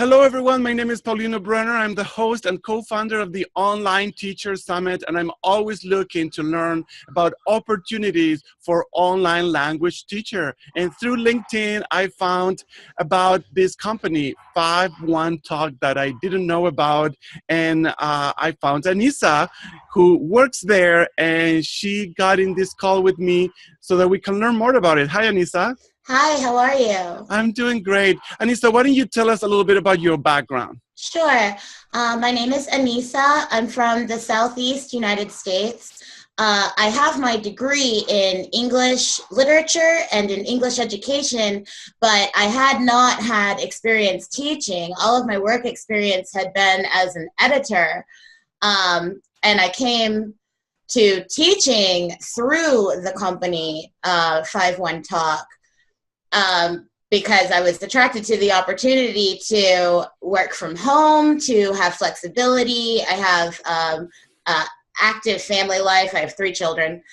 Hello, everyone. My name is Paulino Brenner. I'm the host and co-founder of the Online Teacher Summit, and I'm always looking to learn about opportunities for online language teacher. And through LinkedIn, I found about this company, 51 Talk, that I didn't know about, and I found Anisa, who works there, and she got in this call with me so that we can learn more about it. Hi, Anisa. Hi, how are you? I'm doing great. Anisa, why don't you tell us a little bit about your background? Sure. My name is Anisa. I'm from the Southeast United States. I have my degree in English literature and in English education, but I had not had experience teaching. All of my work experience had been as an editor, and I came to teaching through the company 51 Talk. Because I was attracted to the opportunity to work from home, to have flexibility. I have active family life. I have 3 children.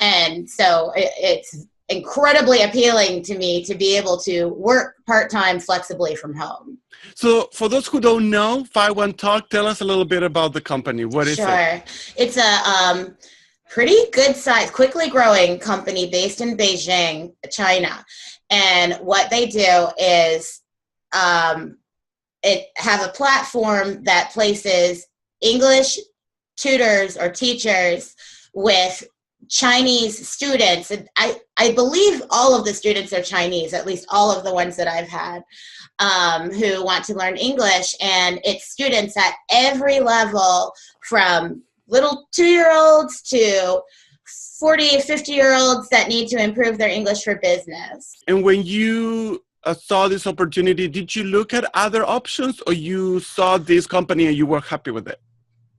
And so it's incredibly appealing to me to be able to work part-time flexibly from home. So for those who don't know, 51 Talk, tell us a little bit about the company. What is it? Sure. It's a pretty good size, quickly growing company based in Beijing, China. And what they do is it have a platform that places English tutors or teachers with Chinese students. And I believe all of the students are Chinese, at least all of the ones that I've had, who want to learn English. And it's students at every level, from little 2-year-olds to 40, 50-year-olds that need to improve their English for business. And when you saw this opportunity, did you look at other options, or you saw this company and you were happy with it?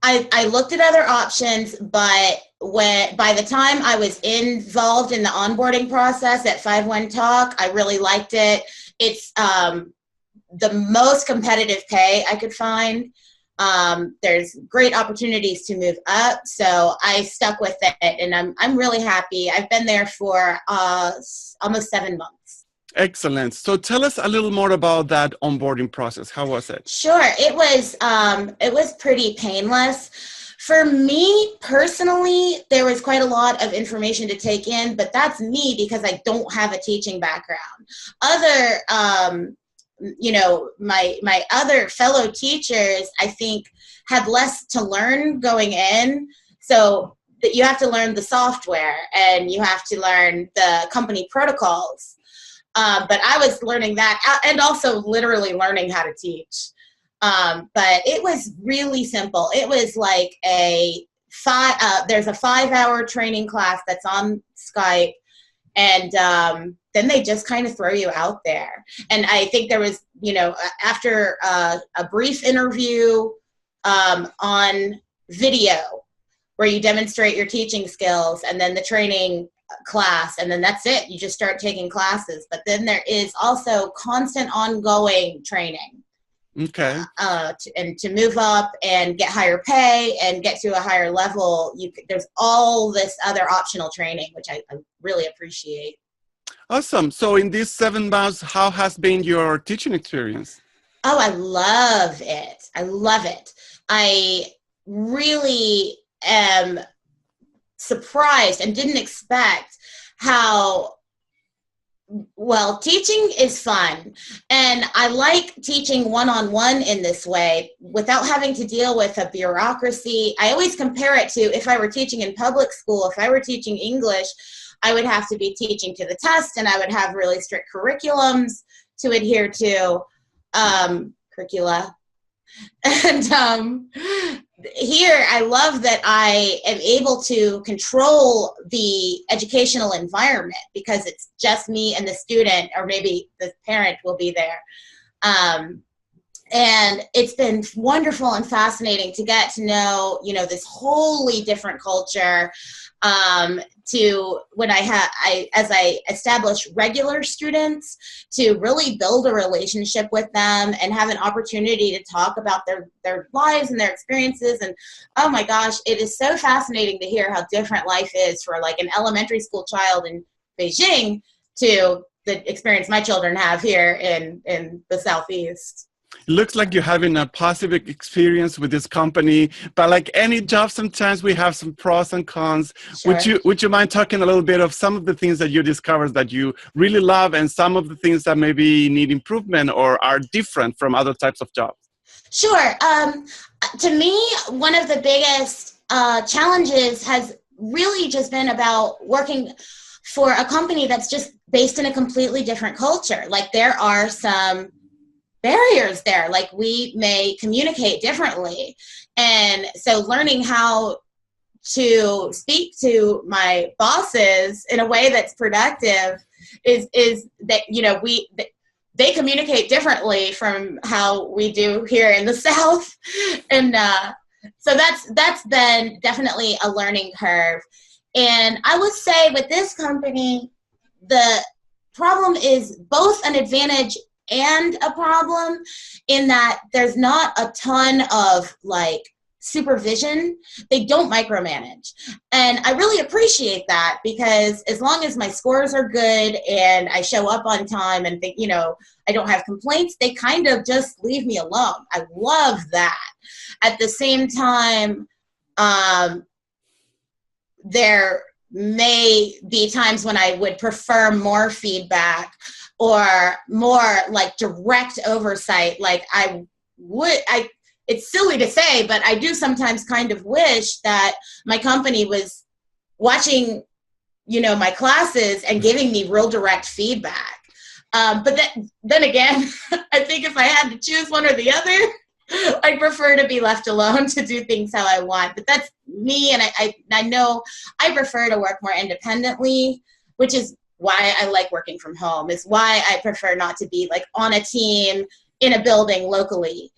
I looked at other options, but by the time I was involved in the onboarding process at 51 Talk, I really liked it. It's the most competitive pay I could find. There's great opportunities to move up, so I stuck with it, and I'm really happy. I've been there for almost 7 months. Excellent. So tell us a little more about that onboarding process. How was it? Sure, it was pretty painless. For me personally, there was quite a lot of information to take in, but that's me because I don't have a teaching background. My other fellow teachers, I think, had less to learn going in. So that you have to learn the software and you have to learn the company protocols. But I was learning that and also literally learning how to teach. But it was really simple. It was like there's a 5-hour training class that's on Skype. And then they just kind of throw you out there. And I think there was, after a brief interview on video where you demonstrate your teaching skills, and then the training class, and then that's it. You just start taking classes. But then there is also constant ongoing training. Okay. And to move up and get higher pay and get to a higher level, there's all this other optional training, which I really appreciate. Awesome. So in these 7 months, how has been your teaching experience? Oh, I love it. I love it. I really am surprised and didn't expect how well, teaching is fun, and I like teaching one-on-one in this way without having to deal with a bureaucracy. I always compare it to if I were teaching in public school. If I were teaching English, I would have to be teaching to the test, and I would have really strict curriculums to adhere to, curricula. And here, I love that I am able to control the educational environment because it's just me and the student, or maybe the parent will be there. And it's been wonderful and fascinating to get to know, this wholly different culture. To when as I establish regular students, to really build a relationship with them and have an opportunity to talk about their lives and their experiences. And oh my gosh, it is so fascinating to hear how different life is for like an elementary school child in Beijing to the experience my children have here in the Southeast. It looks like you're having a positive experience with this company, but like any job, sometimes we have some pros and cons. Sure. Would you mind talking a little bit of some of the things that you discovered that you really love and some of the things that maybe need improvement or are different from other types of jobs? Sure. To me, one of the biggest challenges has really just been about working for a company that's just based in a completely different culture. Like, there are some barriers there. Like, we may communicate differently. And so learning how to speak to my bosses in a way that's productive is that, you know, they communicate differently from how we do here in the South. And so that's been definitely a learning curve. And I would say with this company, the problem is both an advantage and a problem, in that there's not a ton of like supervision. They don't micromanage. And I really appreciate that, because as long as my scores are good and I show up on time and think, you know, I don't have complaints, they kind of just leave me alone. I love that. At the same time, there may be times when I would prefer more feedback or more like direct oversight. Like, it's silly to say, but I do sometimes kind of wish that my company was watching, you know, my classes and giving me real direct feedback. But then again, I think if I had to choose one or the other, I'd prefer to be left alone to do things how I want. But that's me, and I know I prefer to work more independently, which is why I like working from home, is why I prefer not to be like on a team in a building locally.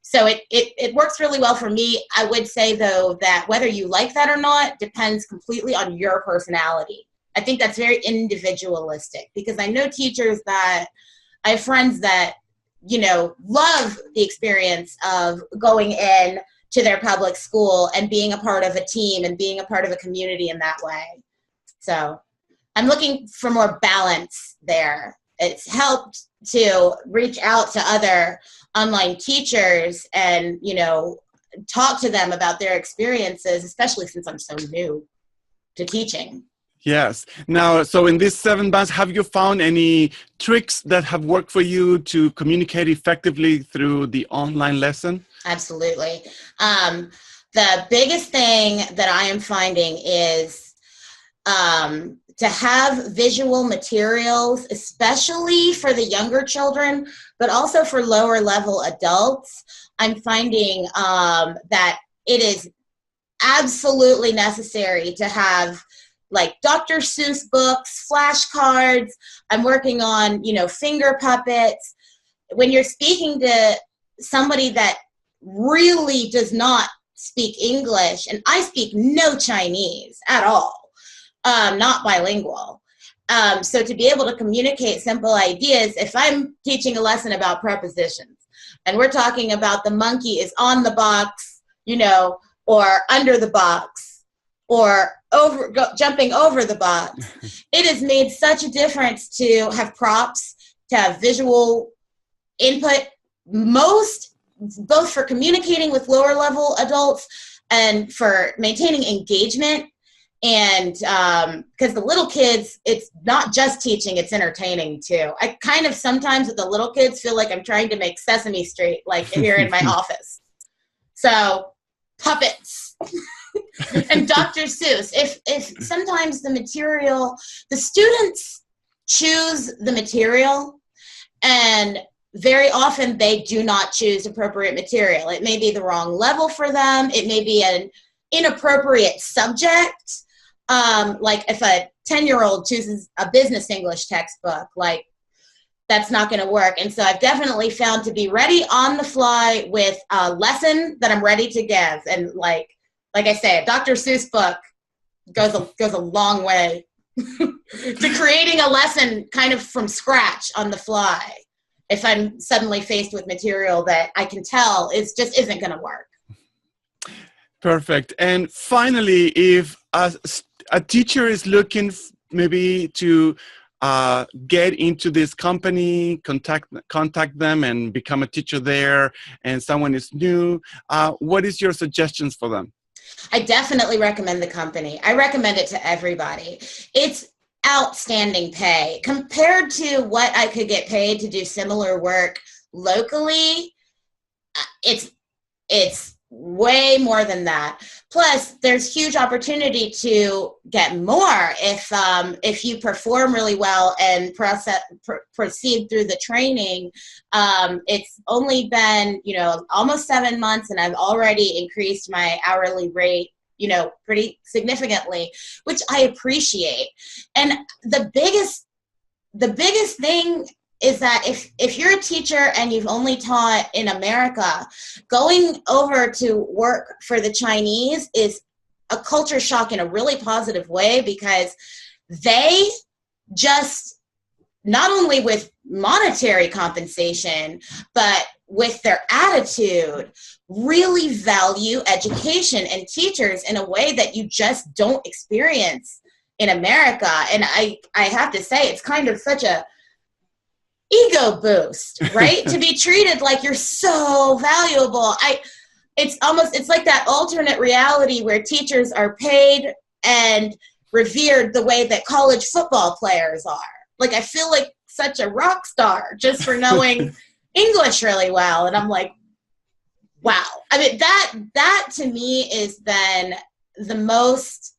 So it works really well for me. I would say, though, that whether you like that or not depends completely on your personality. I think that's very individualistic, because I know teachers that I have friends that, you know, love the experience of going in to their public school and being a part of a team and being a part of a community in that way. So I'm looking for more balance there. It's helped to reach out to other online teachers and, you know, talk to them about their experiences, especially since I'm so new to teaching. Yes. Now, so in these 7 months, have you found any tricks that have worked for you to communicate effectively through the online lesson? Absolutely. The biggest thing that I am finding is to have visual materials, especially for the younger children, but also for lower level adults. I'm finding that it is absolutely necessary to have like Dr. Seuss books, flashcards. I'm working on, you know, finger puppets. When you're speaking to somebody that really does not speak English, and I speak no Chinese at all, not bilingual. So to be able to communicate simple ideas, if I'm teaching a lesson about prepositions and we're talking about the monkey is on the box, you know, or under the box, or jumping over the box, it has made such a difference to have props, to have visual input, both for communicating with lower level adults and for maintaining engagement. And because the little kids, it's not just teaching, it's entertaining too. I kind of sometimes with the little kids feel like I'm trying to make Sesame Street, like here in my office. So puppets. And Dr. Seuss, if sometimes the material, the students choose the material, and very often they do not choose appropriate material. It may be the wrong level for them. It may be an inappropriate subject. Like if a 10-year-old chooses a business English textbook, like that's not going to work. And so I've definitely found to be ready on the fly with a lesson that I'm ready to give. And like I say, a Dr. Seuss book goes a long way to creating a lesson kind of from scratch on the fly. If I'm suddenly faced with material that I can tell just isn't going to work. Perfect. And finally, if a teacher is looking maybe to get into this company, contact them and become a teacher there, and someone is new, what is your suggestions for them? I definitely recommend the company. I recommend it to everybody. It's outstanding pay compared to what I could get paid to do similar work locally. It's way more than that. Plus, there's huge opportunity to get more if you perform really well and proceed through the training. It's only been, almost 7 months, and I've already increased my hourly rate, pretty significantly, which I appreciate. And the biggest thing is that if you're a teacher and you've only taught in America, going over to work for the Chinese is a culture shock in a really positive way, because they just, not only with monetary compensation, but with their attitude, really value education and teachers in a way that you just don't experience in America. And I have to say, it's kind of such a ego boost, right? To be treated like you're so valuable. It's like that alternate reality where teachers are paid and revered the way that college football players are. Like, I feel like such a rock star just for knowing English really well. And I'm like, wow. I mean, that to me is then the most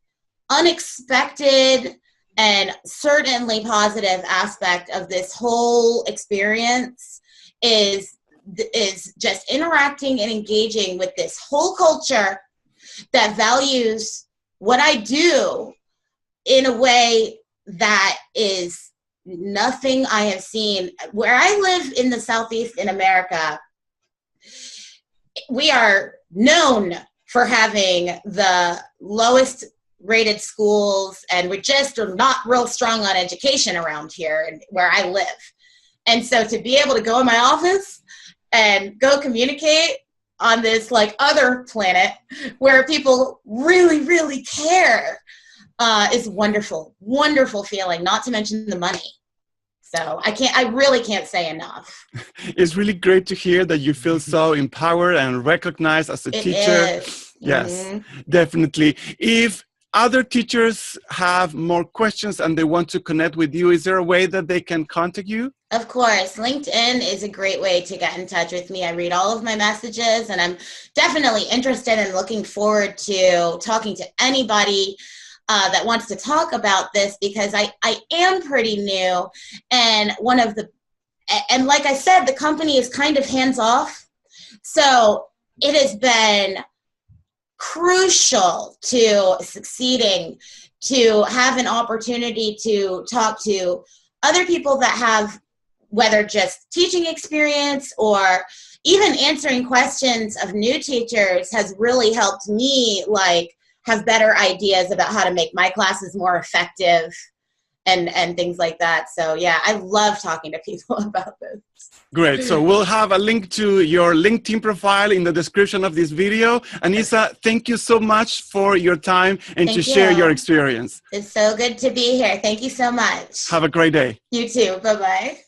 unexpected and certainly positive aspect of this whole experience is just interacting and engaging with this whole culture that values what I do in a way that is nothing I have seen. Where I live in the Southeast in America, we are known for having the lowest rated schools, and we just are not real strong on education around here and where I live. And so to be able to go in my office and go communicate on this like other planet where people really, really care is wonderful, wonderful feeling, not to mention the money. So I really can't say enough. It's really great to hear that you feel so empowered and recognized as a teacher. Yes, definitely. If other teachers have more questions and they want to connect with you, is there a way that they can contact you? Of course. LinkedIn is a great way to get in touch with me. I read all of my messages, and I'm definitely interested and looking forward to talking to anybody that wants to talk about this, because I am pretty new, and and like I said, the company is kind of hands off. So it has been crucial to succeeding to have an opportunity to talk to other people that have, whether just teaching experience or even answering questions of new teachers, has really helped me have better ideas about how to make my classes more effective and things like that. So yeah, I love talking to people about this. Great. So we'll have a link to your LinkedIn profile in the description of this video. Anisa, thank you so much for your time and to share your experience. It's so good to be here. Thank you so much. Have a great day. You too. Bye-bye.